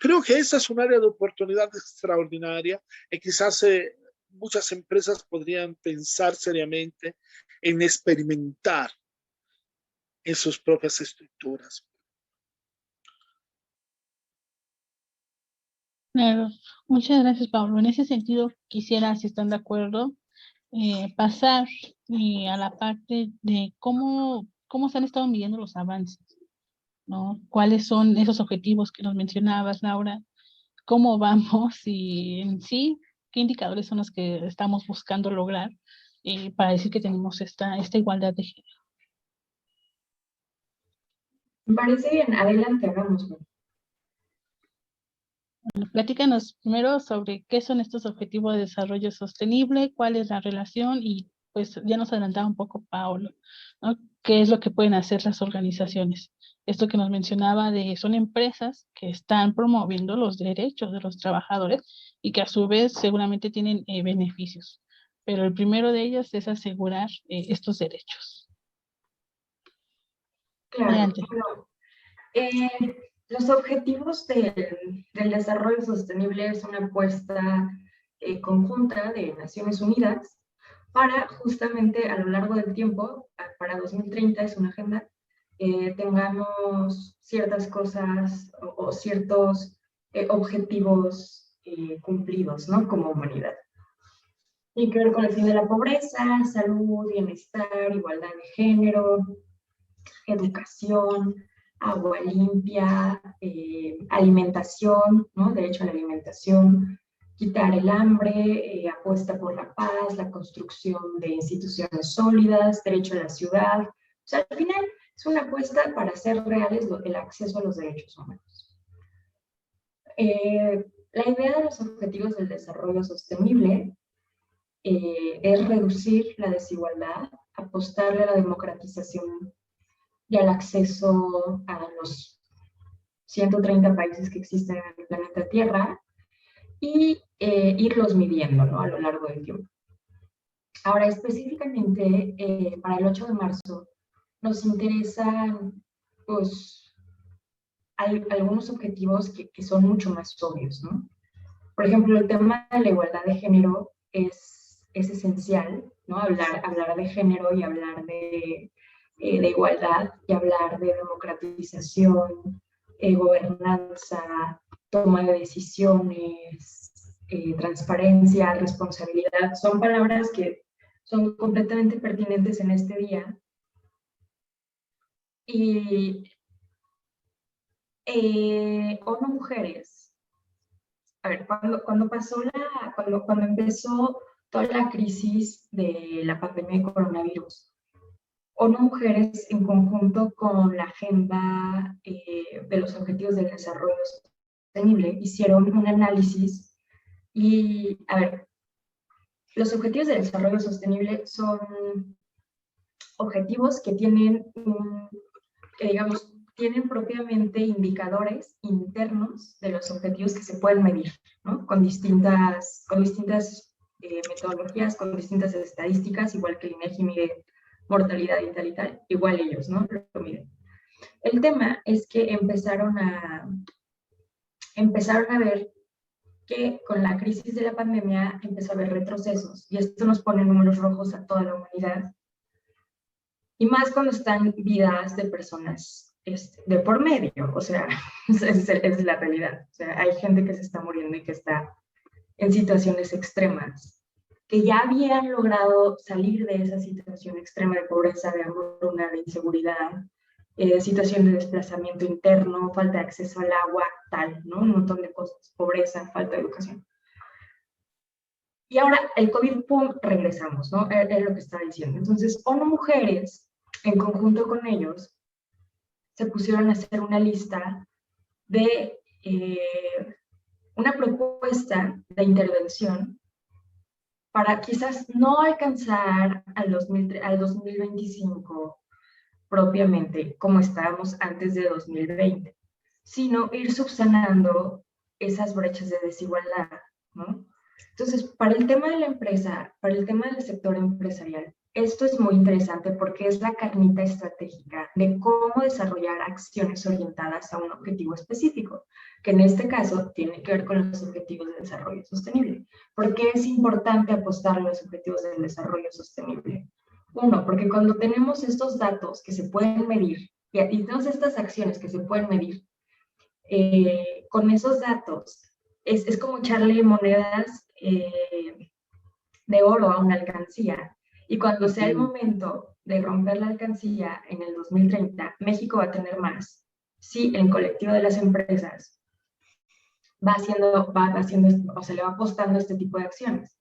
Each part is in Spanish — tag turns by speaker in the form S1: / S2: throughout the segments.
S1: Creo que esa es un área de oportunidad extraordinaria y quizás muchas empresas podrían pensar seriamente en experimentar en sus propias estructuras.
S2: Claro, muchas gracias, Pablo. En ese sentido, quisiera, si están de acuerdo, pasar a la parte de cómo se han estado midiendo los avances, ¿no? ¿Cuáles son esos objetivos que nos mencionabas, Laura? ¿Cómo vamos? Y en sí, ¿qué indicadores son los que estamos buscando lograr para decir que tenemos esta igualdad de género?
S3: Me parece bien, adelante, hagámoslo.
S2: Bueno, platícanos primero sobre qué son estos objetivos de desarrollo sostenible, cuál es la relación y pues ya nos adelantaba un poco Paolo, ¿no? ¿Qué es lo que pueden hacer las organizaciones? Esto que nos mencionaba son empresas que están promoviendo los derechos de los trabajadores y que a su vez seguramente tienen beneficios, pero el primero de ellos es asegurar estos derechos.
S3: Claro,
S2: Adelante.
S3: bueno, los objetivos del desarrollo sostenible es una apuesta conjunta de Naciones Unidas para justamente a lo largo del tiempo, para 2030 es una agenda, tengamos ciertas cosas o ciertos objetivos cumplidos, ¿no? Como humanidad. Tiene que ver con el fin de la pobreza, salud, bienestar, igualdad de género, educación, agua limpia, alimentación, ¿no? Derecho a la alimentación, quitar el hambre, apuesta por la paz, la construcción de instituciones sólidas, derecho a la ciudad. O sea, al final es una apuesta para hacer reales el acceso a los derechos humanos. La idea de los objetivos del desarrollo sostenible es reducir la desigualdad, apostarle a la democratización y al acceso a los 130 países que existen en el planeta Tierra y irlos midiendo, ¿no? A lo largo del tiempo. Ahora, específicamente, para el 8 de marzo, nos interesan pues, algunos objetivos que son mucho más obvios, ¿no? Por ejemplo, el tema de la igualdad de género es esencial, ¿no? Hablar de género y hablar de igualdad y hablar de democratización, gobernanza, toma de decisiones, transparencia, responsabilidad, son palabras que son completamente pertinentes en este día. Y ONU Mujeres, a ver, cuando empezó toda la crisis de la pandemia de coronavirus, ONU Mujeres, en conjunto con la Agenda de los Objetivos del Desarrollo Sostenible, hicieron un análisis y, a ver, los Objetivos del Desarrollo Sostenible son objetivos que tienen, digamos, tienen propiamente indicadores internos de los objetivos que se pueden medir, ¿no? Con distintas metodologías, con distintas estadísticas, igual que el INEGI mide mortalidad y tal, igual ellos, ¿no? Lo miden. El tema es que empezaron a ver que con la crisis de la pandemia empezó a haber retrocesos, y esto nos pone números rojos a toda la humanidad, y más cuando están vidas de personas de por medio, o sea, es la realidad. O sea, hay gente que se está muriendo y que está en situaciones extremas, que ya habían logrado salir de esa situación extrema de pobreza, de hambruna, de inseguridad, situación de desplazamiento interno, falta de acceso al agua, tal, ¿no? Un montón de cosas, pobreza, falta de educación. Y ahora el COVID, pum, regresamos, ¿no? Es lo que estaba diciendo. Entonces, ONU Mujeres, en conjunto con ellos, se pusieron a hacer una lista de una propuesta de intervención para quizás no alcanzar al 2025 propiamente como estábamos antes de 2020, sino ir subsanando esas brechas de desigualdad, ¿no? Entonces, para el tema de la empresa, para el tema del sector empresarial, esto es muy interesante porque es la carnita estratégica de cómo desarrollar acciones orientadas a un objetivo específico, que en este caso tiene que ver con los objetivos de desarrollo sostenible. ¿Por qué es importante apostar a los objetivos del desarrollo sostenible? Uno, porque cuando tenemos estos datos que se pueden medir y todas estas acciones que se pueden medir, con esos datos es como echarle monedas de oro a una alcancía. Y cuando sea el momento de romper la alcancía en el 2030, México va a tener más. Sí, el colectivo de las empresas va haciendo, o se le va apostando a este tipo de acciones.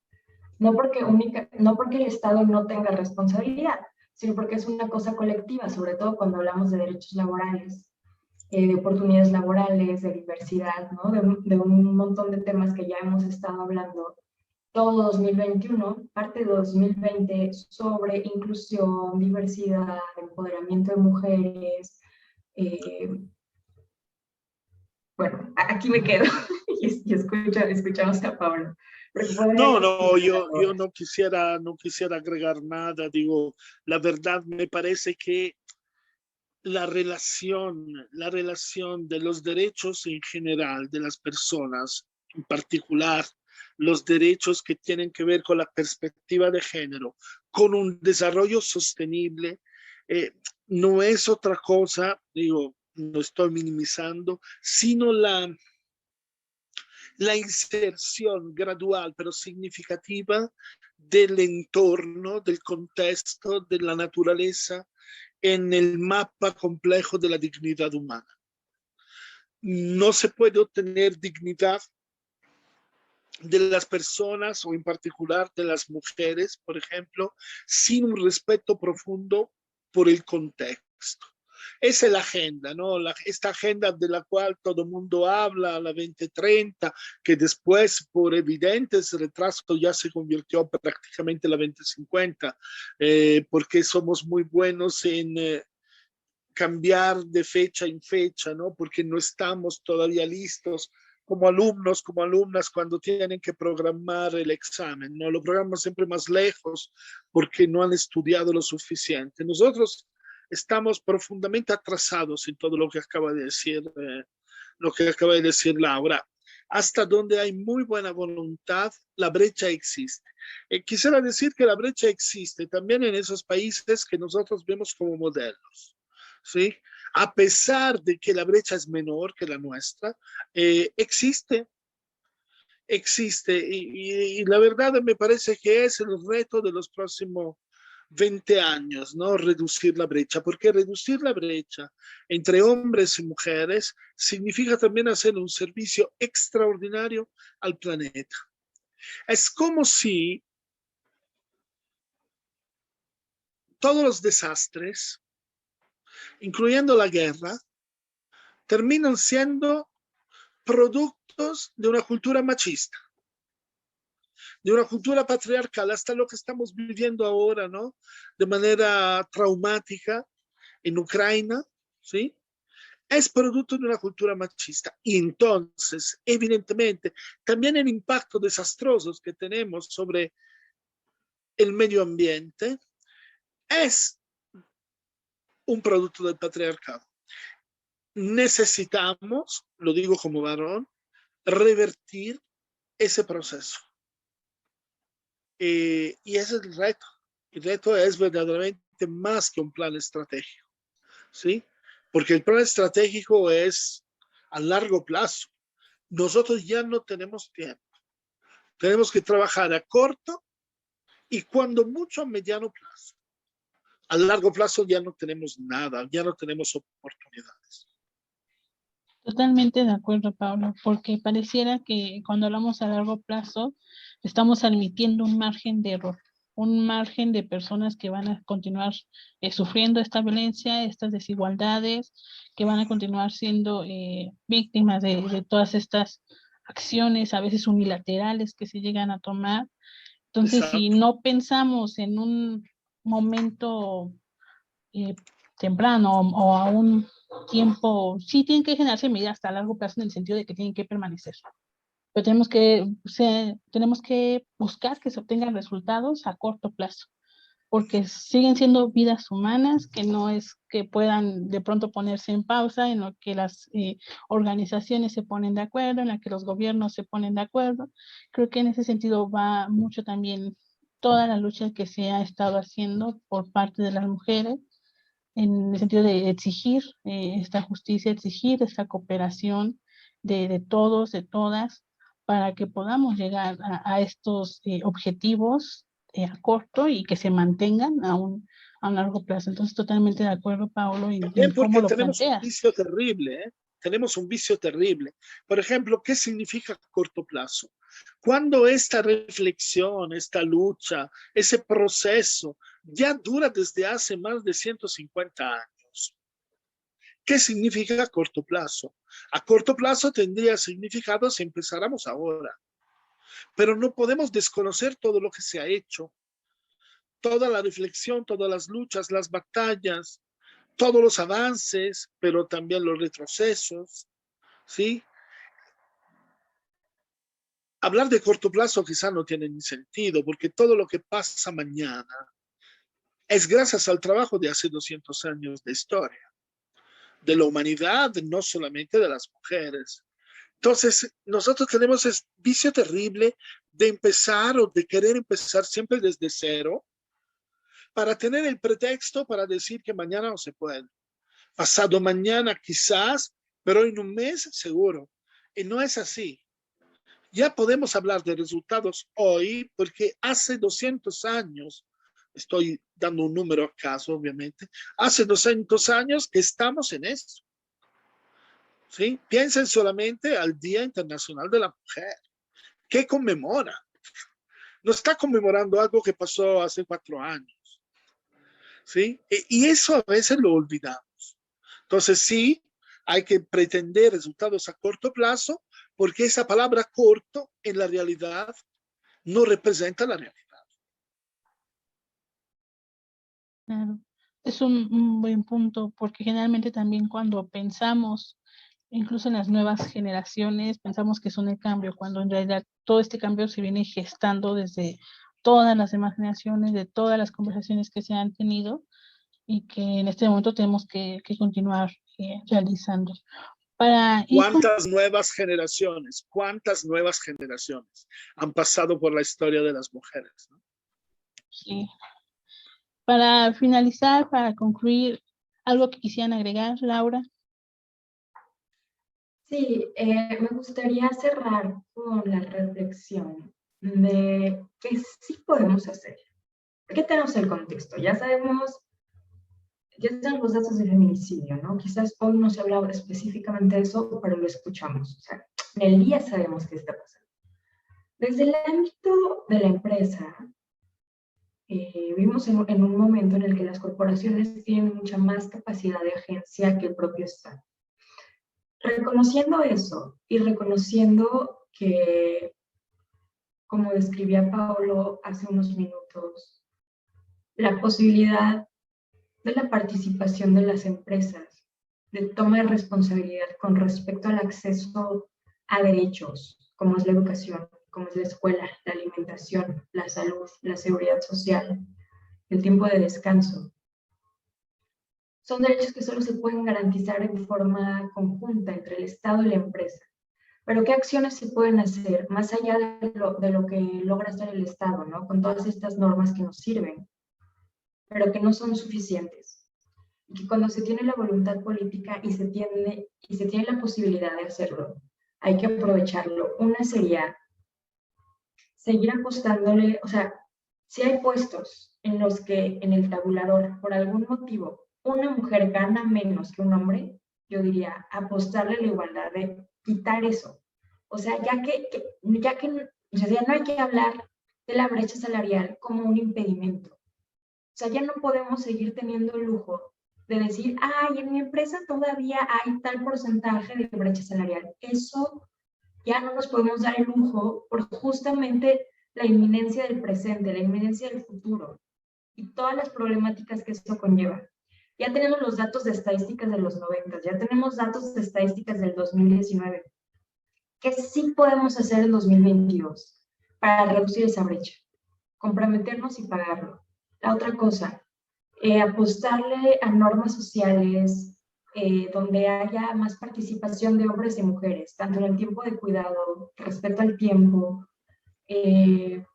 S3: No porque el Estado no tenga responsabilidad, sino porque es una cosa colectiva, sobre todo cuando hablamos de derechos laborales, de oportunidades laborales, de diversidad, ¿no? de un montón de temas que ya hemos estado hablando todo 2021, parte de 2020 sobre inclusión, diversidad, empoderamiento de mujeres. Bueno, aquí me quedo y escuchamos a Pablo.
S1: No, yo no quisiera agregar nada. Digo, la verdad me parece que la relación de los derechos en general de las personas, en particular los derechos que tienen que ver con la perspectiva de género, con un desarrollo sostenible, no es otra cosa, digo, no estoy minimizando, sino la inserción gradual pero significativa del entorno, del contexto, de la naturaleza en el mapa complejo de la dignidad humana. No se puede obtener dignidad de las personas o en particular de las mujeres, por ejemplo, sin un respeto profundo por el contexto. Esa es la agenda, ¿no? Esta agenda de la cual todo el mundo habla, la 2030, que después, por evidentes retrasos, ya se convirtió prácticamente en la 2050, porque somos muy buenos en cambiar de fecha en fecha, ¿no? Porque no estamos todavía listos como alumnos, como alumnas, cuando tienen que programar el examen, ¿no? Lo programan siempre más lejos porque no han estudiado lo suficiente. Nosotros estamos profundamente atrasados en todo lo que acaba de decir Laura. Hasta donde hay muy buena voluntad, la brecha existe. Quisiera decir que la brecha existe también en esos países que nosotros vemos como modelos, ¿sí? A pesar de que la brecha es menor que la nuestra, existe. Y la verdad me parece que es el reto de los próximos 20 años, ¿no? Reducir la brecha, porque reducir la brecha entre hombres y mujeres significa también hacer un servicio extraordinario al planeta. Es como si todos los desastres, incluyendo la guerra, terminan siendo productos de una cultura machista, de una cultura patriarcal, hasta lo que estamos viviendo ahora, ¿no? De manera traumática en Ucrania, ¿sí? Es producto de una cultura machista. Y entonces, evidentemente, también el impacto desastroso que tenemos sobre el medio ambiente es un producto del patriarcado. Necesitamos, lo digo como varón, revertir ese proceso. Y ese es el reto. El reto es verdaderamente más que un plan estratégico, ¿sí? Porque el plan estratégico es a largo plazo. Nosotros ya no tenemos tiempo. Tenemos que trabajar a corto y cuando mucho a mediano plazo. A largo plazo ya no tenemos nada, ya no tenemos oportunidades.
S2: Totalmente de acuerdo, Pablo, porque pareciera que cuando hablamos a largo plazo estamos admitiendo un margen de error, un margen de personas que van a continuar sufriendo esta violencia, estas desigualdades, que van a continuar siendo víctimas de todas estas acciones, a veces unilaterales, que se llegan a tomar. Entonces, si
S1: Exacto.
S2: no pensamos en un momento temprano o a un tiempo, sí tienen que generarse medidas hasta a largo plazo en el sentido de que tienen que permanecer. Pero tenemos que buscar que se obtengan resultados a corto plazo. porque siguen siendo vidas humanas, que no es que puedan de pronto ponerse en pausa, en lo que las organizaciones se ponen de acuerdo, en la que los gobiernos se ponen de acuerdo. Creo que en ese sentido va mucho también toda la lucha que se ha estado haciendo por parte de las mujeres, en el sentido de exigir esta justicia, exigir esta cooperación de todos, de todas, para que podamos llegar a estos objetivos a corto y que se mantengan a un largo plazo. Entonces, totalmente de acuerdo, Paolo,
S1: También
S2: en cómo
S1: porque
S2: lo
S1: tenemos un
S2: planteas.
S1: vicio terrible, ¿eh? Tenemos un vicio terrible. Por ejemplo, ¿qué significa corto plazo? Cuando esta reflexión, esta lucha, ese proceso ya dura desde hace más de 150 años. ¿Qué significa corto plazo? A corto plazo tendría significado si empezáramos ahora, pero no podemos desconocer todo lo que se ha hecho, toda la reflexión, todas las luchas, las batallas, todos los avances, pero también los retrocesos, ¿sí? Hablar de corto plazo quizá no tiene ni sentido, porque todo lo que pasa mañana es gracias al trabajo de hace 200 años de historia, de la humanidad, no solamente de las mujeres. Entonces, nosotros tenemos ese vicio terrible de empezar o de querer empezar siempre desde cero para tener el pretexto para decir que mañana no se puede. Pasado mañana quizás, pero en un mes seguro. Y no es así. Ya podemos hablar de resultados hoy porque hace 200 años, estoy dando un número acaso, obviamente, hace 200 años que estamos en esto. ¿Sí? Piensen solamente al Día Internacional de la Mujer. ¿Qué conmemora? No está conmemorando algo que pasó hace 4 años. ¿Sí? Y eso a veces lo olvidamos. Entonces sí, hay que pretender resultados a corto plazo porque esa palabra corto en la realidad no representa la realidad.
S2: Claro. Es un buen punto, porque generalmente también cuando pensamos, incluso en las nuevas generaciones, pensamos que son el cambio, cuando en realidad todo este cambio se viene gestando desde todas las demás generaciones, de todas las conversaciones que se han tenido y que en este momento tenemos que continuar realizando. Para ir
S1: ¿Cuántas nuevas generaciones han pasado por la historia de las mujeres? ¿No?
S2: sí. Para finalizar, para concluir, ¿algo que quisieran agregar, Laura?
S3: Sí, me gustaría cerrar con la reflexión de qué sí podemos hacer. Porque tenemos el contexto, ya sabemos los datos de feminicidio, ¿no? Quizás hoy no se ha hablado específicamente de eso, pero lo escuchamos. O sea, en el día sabemos qué está pasando. Desde el ámbito de la empresa, vivimos en un momento en el que las corporaciones tienen mucha más capacidad de agencia que el propio Estado. Reconociendo eso y reconociendo que, como describía Paolo hace unos minutos, la posibilidad de la participación de las empresas, de toma de responsabilidad con respecto al acceso a derechos, como es la educación, como es la escuela, la alimentación, la salud, la seguridad social, el tiempo de descanso. Son derechos que solo se pueden garantizar en forma conjunta entre el Estado y la empresa. Pero ¿qué acciones se pueden hacer más allá de lo que logra hacer el Estado, ¿no? Con todas estas normas que nos sirven, pero que no son suficientes? Y que cuando se tiene la voluntad política y se tiene la posibilidad de hacerlo, hay que aprovecharlo. Una sería seguir apostándole, o sea, si hay puestos en los que en el tabulador, por algún motivo, una mujer gana menos que un hombre, yo diría apostarle a la igualdad, de quitar eso. O sea, ya que no hay que hablar de la brecha salarial como un impedimento. O sea, ya no podemos seguir teniendo el lujo de decir, ay, en mi empresa todavía hay tal porcentaje de brecha salarial. Eso ya no nos podemos dar el lujo por justamente la inminencia del presente, la inminencia del futuro y todas las problemáticas que eso conlleva. Ya tenemos los datos de estadísticas de los 90, ya tenemos datos de estadísticas del 2019. ¿Qué sí podemos hacer en 2022 para reducir esa brecha? Comprometernos y pagarlo. La otra cosa, apostarle a normas sociales donde haya más participación de hombres y mujeres, tanto en el tiempo de cuidado, respeto al tiempo,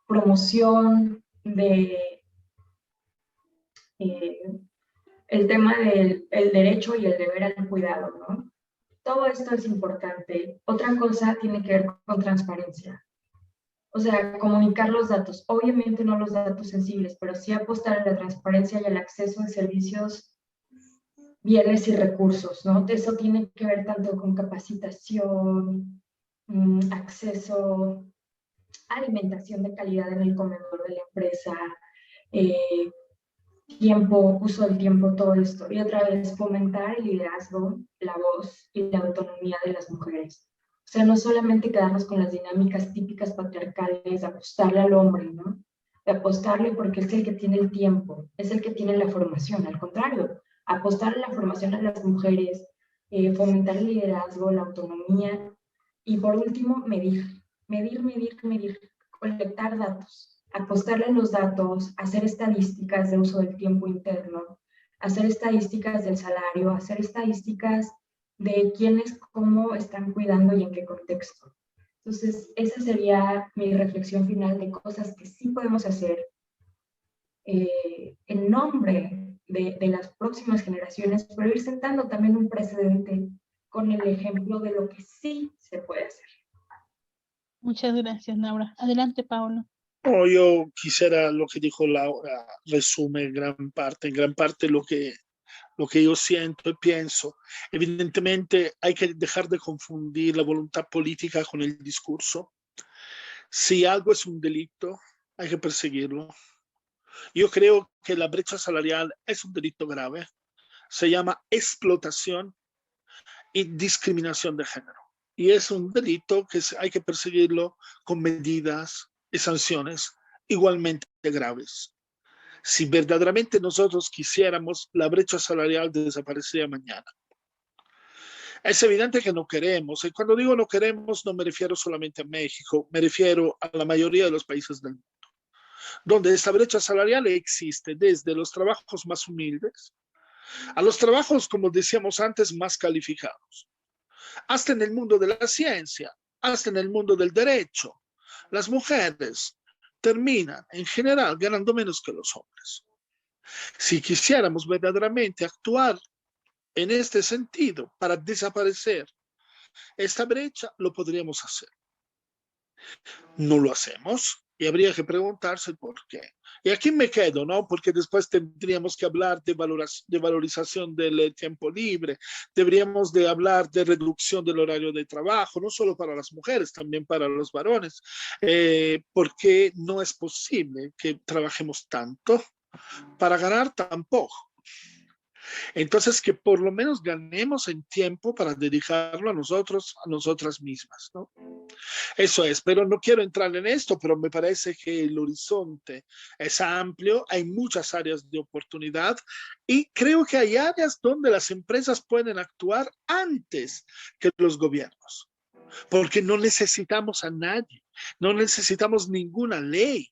S3: promoción de el tema del el derecho y el deber al cuidado, ¿no? Todo esto es importante. Otra cosa tiene que ver con transparencia. O sea, comunicar los datos. Obviamente no los datos sensibles, pero sí apostar a la transparencia y al acceso a servicios, bienes y recursos, ¿no? Eso tiene que ver tanto con capacitación, acceso a alimentación de calidad en el comedor de la empresa, tiempo, uso del tiempo, todo esto. Y otra vez, fomentar el liderazgo, la voz y la autonomía de las mujeres. O sea, no solamente quedarnos con las dinámicas típicas patriarcales, de apostarle al hombre, ¿no? De apostarle porque es el que tiene el tiempo, es el que tiene la formación. Al contrario, apostarle la formación a las mujeres, fomentar el liderazgo, la autonomía. Y por último, medir, colectar datos. Apostarle a los datos, hacer estadísticas de uso del tiempo interno, hacer estadísticas del salario, hacer estadísticas de quiénes, cómo están cuidando y en qué contexto. Entonces, esa sería mi reflexión final de cosas que sí podemos hacer en nombre de las próximas generaciones, pero ir sentando también un precedente con el ejemplo de lo que sí se puede hacer.
S2: Muchas gracias, Laura. Adelante, Paolo.
S1: Oh, yo quisiera, lo que dijo Laura, resume en gran parte lo que yo siento y pienso. Evidentemente hay que dejar de confundir la voluntad política con el discurso. Si algo es un delito, hay que perseguirlo. Yo creo que la brecha salarial es un delito grave. Se llama explotación y discriminación de género. Y es un delito que hay que perseguirlo con medidas y sanciones igualmente graves. Si verdaderamente nosotros quisiéramos, la brecha salarial desaparecería mañana. Es evidente que no queremos, y cuando digo no queremos no me refiero solamente a México, me refiero a la mayoría de los países del mundo, donde esta brecha salarial existe desde los trabajos más humildes a los trabajos, como decíamos antes, más calificados, hasta en el mundo de la ciencia, hasta en el mundo del derecho. Las mujeres terminan en general ganando menos que los hombres. Si quisiéramos verdaderamente actuar en este sentido para desaparecer esta brecha, lo podríamos hacer. No lo hacemos y habría que preguntarse por qué. Y aquí me quedo, ¿no? Porque después tendríamos que hablar de valorización del tiempo libre, deberíamos de hablar de reducción del horario de trabajo, no solo para las mujeres, también para los varones, porque no es posible que trabajemos tanto para ganar tan poco. Entonces, que por lo menos ganemos en tiempo para dedicarlo a nosotros, a nosotras mismas, ¿no? Eso es, pero no quiero entrar en esto, pero me parece que el horizonte es amplio, hay muchas áreas de oportunidad y creo que hay áreas donde las empresas pueden actuar antes que los gobiernos, porque no necesitamos a nadie, no necesitamos ninguna ley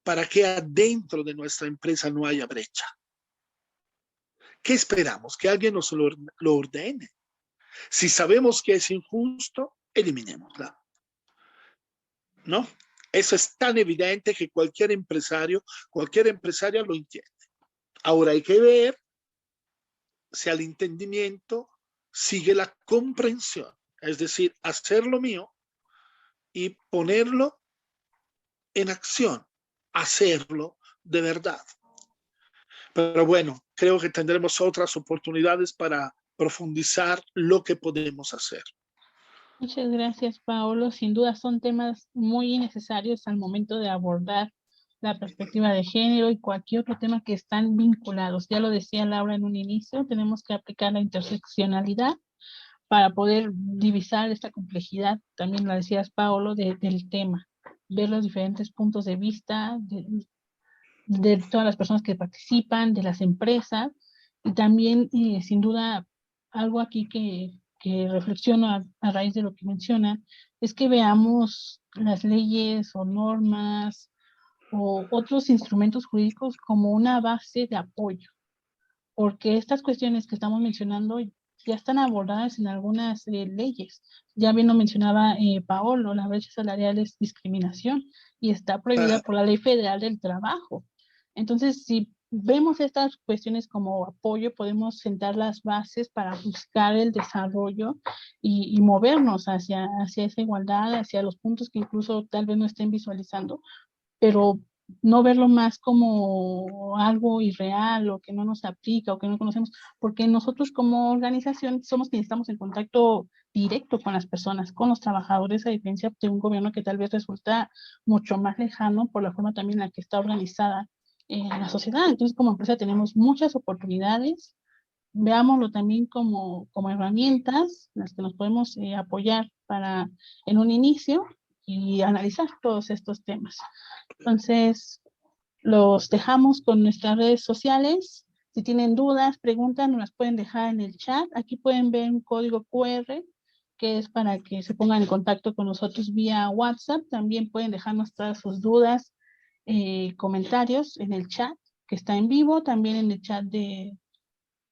S1: para que adentro de nuestra empresa no haya brecha. ¿Qué esperamos? Que alguien nos lo ordene. Si sabemos que es injusto, eliminémosla. ¿No? Eso es tan evidente que cualquier empresaria lo entiende. Ahora hay que ver si al entendimiento sigue la comprensión, es decir, hacer lo mío y ponerlo en acción, hacerlo de verdad. Pero bueno, creo que tendremos otras oportunidades para profundizar lo que podemos hacer.
S2: Muchas gracias, Paolo. Sin duda son temas muy necesarios al momento de abordar la perspectiva de género y cualquier otro tema que están vinculados. Ya lo decía Laura en un inicio, tenemos que aplicar la interseccionalidad para poder divisar esta complejidad, también lo decías, Paolo, del tema, ver los diferentes puntos de vista de todas las personas que participan, de las empresas, y también, sin duda, algo aquí que reflexiono a raíz de lo que menciona, es que veamos las leyes o normas o otros instrumentos jurídicos como una base de apoyo, porque estas cuestiones que estamos mencionando ya están abordadas en algunas leyes. Ya bien lo mencionaba Paolo, la brecha salarial es discriminación y está prohibida por la Ley Federal del Trabajo. Entonces, si vemos estas cuestiones como apoyo, podemos sentar las bases para buscar el desarrollo y movernos hacia esa igualdad, hacia los puntos que incluso tal vez no estén visualizando, pero no verlo más como algo irreal o que no nos aplica o que no conocemos, porque nosotros como organización somos quienes estamos en contacto directo con las personas, con los trabajadores, a diferencia de un gobierno que tal vez resulta mucho más lejano por la forma también en la que está organizada la sociedad. Entonces, como empresa tenemos muchas oportunidades, veámoslo también como herramientas las que nos podemos apoyar para en un inicio y analizar todos estos temas. Entonces, los dejamos con nuestras redes sociales. Si tienen dudas, preguntas, nos las pueden dejar en el chat. Aquí pueden ver un código QR que es para que se pongan en contacto con nosotros vía WhatsApp. También pueden dejarnos todas sus dudas, comentarios en el chat que está en vivo, también en el chat de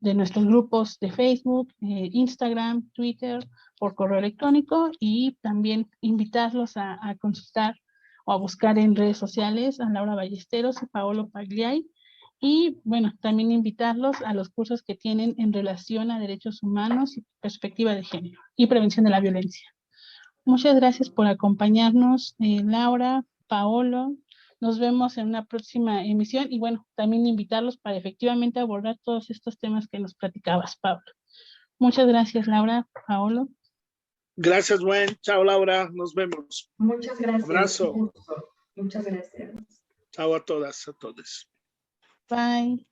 S2: nuestros grupos de Facebook, Instagram, Twitter, por correo electrónico, y también invitarlos a consultar o a buscar en redes sociales a Laura Ballesteros y Paolo Pagliai, y bueno, también invitarlos a los cursos que tienen en relación a derechos humanos y perspectiva de género y prevención de la violencia. Muchas gracias por acompañarnos, Laura, Paolo. Nos vemos en una próxima emisión y bueno, también invitarlos para efectivamente abordar todos estos temas que nos platicabas, Pablo. Muchas gracias, Laura, Paolo.
S1: Gracias, Gwen. Chao, Laura. Nos vemos.
S3: Muchas gracias.
S1: Abrazo.
S3: Muchas gracias.
S1: Chao a todas, a todos.
S2: Bye.